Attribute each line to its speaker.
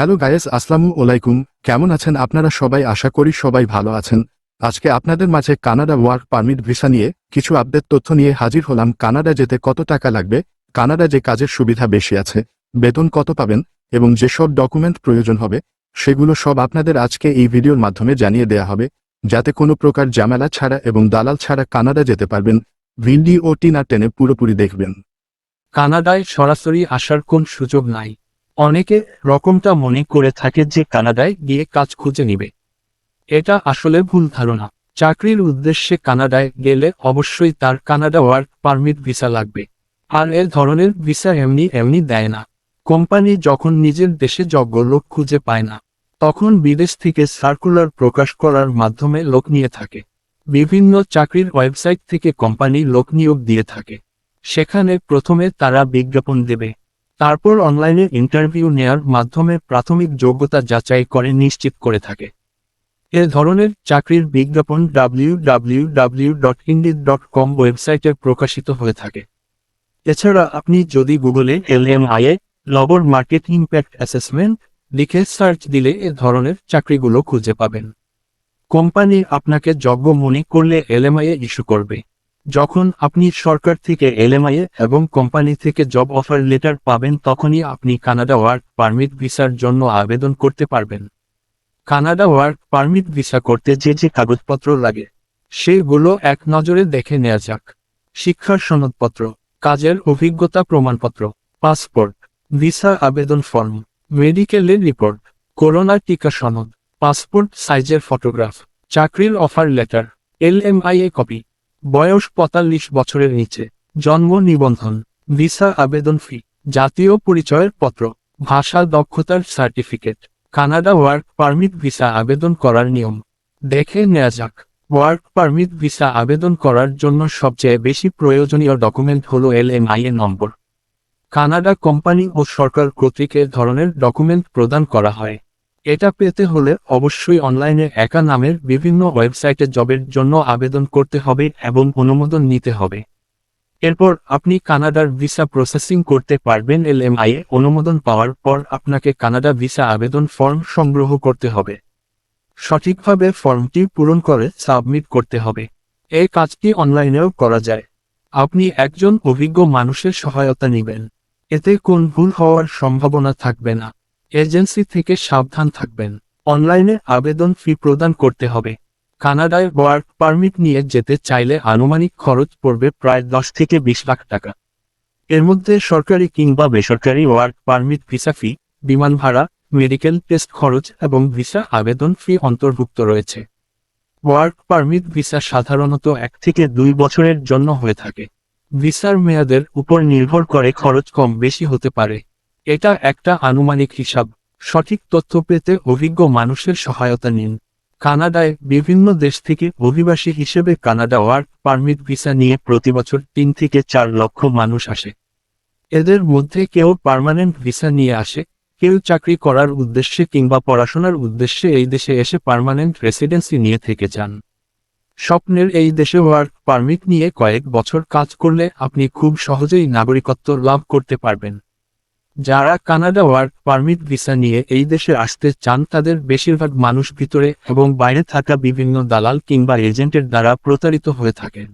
Speaker 1: Hello guys, আসসালামু আলাইকুম। কেমন আছেন আপনারা সবাই? আশা করি সবাই ভালো আছেন। আজকে আপনাদের মাঝে কানাডা ওয়ার্ক পারমিট ভিসা নিয়ে কিছু আপডেট তথ্য নিয়ে হাজির হলাম। কানাডা যেতে কত টাকা লাগবে, কানাডা যে কাজের সুবিধা বেশি আছে, বেতন কত পাবেন এবং যেসব ডকুমেন্ট প্রয়োজন হবে সেগুলো সব আপনাদের আজকে এই ভিডিওর মাধ্যমে জানিয়ে দেয়া হবে, যাতে কোনো প্রকার ঝামেলা ছাড়া এবং দালাল ছাড়া কানাডা যেতে পারবেন। ভিডিওটি না টেনে পুরোপুরি দেখবেন।
Speaker 2: কানাডায় সরাসরি আসার কোন সুযোগ নাই। অনেকে রকমটা মনে করে থাকে যে কানাডায় গিয়ে কাজ খুঁজে নিবে। এটা আসলে ভুল ধারণা। চাকরির উদ্দেশ্যে কানাডায় গেলে অবশ্যই তার কানাডা ওয়ার্ক পারমিট ভিসা লাগবে। আর এর ধরনের ভিসা এমনি এমনি দেয় না। কোম্পানি যখন নিজের দেশে যোগ্য লোক খুঁজে পায় না, তখন বিদেশ থেকে সার্কুলার প্রকাশ করার মাধ্যমে লোক নিয়ে থাকে। বিভিন্ন চাকরির ওয়েবসাইট থেকে কোম্পানি লোক নিয়োগ দিয়ে থাকে। সেখানে প্রথমে তারা বিজ্ঞাপন দেবে, তারপর অনলাইনে ইন্টারভিউ নেয়ার মাধ্যমে প্রাথমিক যোগ্যতা যাচাই করে নিশ্চিত করে থাকে। এ ধরনের চাকরির বিজ্ঞাপন www.indeed.com ওয়েবসাইটে প্রকাশিত হয়ে থাকে। এছাড়া আপনি যদি গুগলে LMIA labour market impact assessment লিখে সার্চ দিলে এ ধরনের চাকরিগুলো খুঁজে পাবেন। কোম্পানি আপনাকে যোগ্য মনে করলে LMIA ইস্যু করবে। যখন আপনি সরকার থেকে LMIA এবং কোম্পানি থেকে জব অফার লেটার পাবেন, তখনই আপনি কানাডা ওয়ার্ক পারমিট ভিসার জন্য আবেদন করতে পারবেন। কানাডা ওয়ার্ক পারমিট ভিসা করতে যে যে কাগজপত্র লাগে সেগুলো এক নজরে দেখে নেওয়া যাক। শিক্ষার সনদপত্র, কাজের অভিজ্ঞতা প্রমাণপত্র, পাসপোর্ট, ভিসা আবেদন ফর্ম, মেডিকেলের রিপোর্ট, করোনা টিকা সনদ, পাসপোর্ট সাইজের ফটোগ্রাফ, চাকরির অফার লেটার, LMIA কপি, বয়স 45 বছরের নিচে, জন্ম নিবন্ধন, ভিসা আবেদন ফি, জাতীয় পরিচয়ের পত্র, ভাষা দক্ষতার certificate. Canada work permit visa আবেদন করার নিয়ম দেখে নেওয়া যাক। ওয়ার্ক পারমিট ভিসা আবেদন করার জন্য সবচেয়ে বেশি প্রয়োজনীয় ডকুমেন্ট হল LMIA নম্বর। কানাডা কোম্পানি ও সরকার কর্তৃক এ ধরনের ডকুমেন্ট প্রদান করা হয়। এটা পেতে হলে অবশ্যই অনলাইনে একা নামের বিভিন্ন ওয়েবসাইটে জবের জন্য আবেদন করতে হবে এবং অনুমোদন নিতে হবে। এরপর আপনি কানাডার ভিসা প্রসেসিং করতে পারবেন। LMIA অনুমোদন পাওয়ার পর আপনাকে কানাডা ভিসা আবেদন ফর্ম সংগ্রহ করতে হবে। সঠিকভাবে ফর্মটি পূরণ করে সাবমিট করতে হবে। এই কাজটি অনলাইনেও করা যায়। আপনি একজন অভিজ্ঞ মানুষের সহায়তা নেবেন, এতে কোন ভুল হওয়ার সম্ভাবনা থাকবে না। এজেন্সি থেকে সাবধান থাকবেন। অনলাইনে আবেদন ফি প্রদান করতে হবে। কানাডায় ওয়ার্ক পারমিট নিয়ে যেতে চাইলে আনুমানিক খরচ পড়বে প্রায় 10 থেকে 20 লাখ টাকা। এর মধ্যে সরকারি কিংবা বেসরকারি ওয়ার্ক পারমিট ভিসা ফি, বিমান ভাড়া, মেডিকেল টেস্ট খরচ এবং ভিসা আবেদন ফি অন্তর্ভুক্ত রয়েছে। ওয়ার্ক পারমিট ভিসা সাধারণত 1 থেকে 2 বছরের জন্য হয়ে থাকে। ভিসার মেয়াদের উপর নির্ভর করে খরচ কম বেশি হতে পারে। এটা একটা আনুমানিক হিসাব। সঠিক তথ্য পেতে অভিজ্ঞ মানুষের সহায়তা নিন। কানাডায় বিভিন্ন দেশ থেকে অভিবাসী হিসেবে কানাডা ওয়ার্ক পারমিট ভিসা নিয়ে প্রতিবছর 3 থেকে 4 লক্ষ মানুষ আসে। এদের মধ্যে কেউ পার্মানেন্ট ভিসা নিয়ে আসে, কেউ চাকরি করার উদ্দেশ্যে কিংবা পড়াশোনার উদ্দেশ্যে এই দেশে এসে পার্মানেন্ট রেসিডেন্সি নিয়ে থেকে যান। স্বপ্নের এই দেশে ওয়ার্ক পারমিট নিয়ে কয়েক বছর কাজ করলে আপনি খুব সহজেই নাগরিকত্ব লাভ করতে পারবেন। যারা কানাডা ওয়ার্ক পারমিট ভিসা নিয়ে এই দেশে আসতে চান তাদের বেশিরভাগ মানুষ ভিতরে এবং বাইরে থাকা বিভিন্ন দালাল কিংবা এজেন্টের দ্বারা প্রতারিত হয়ে থাকেন।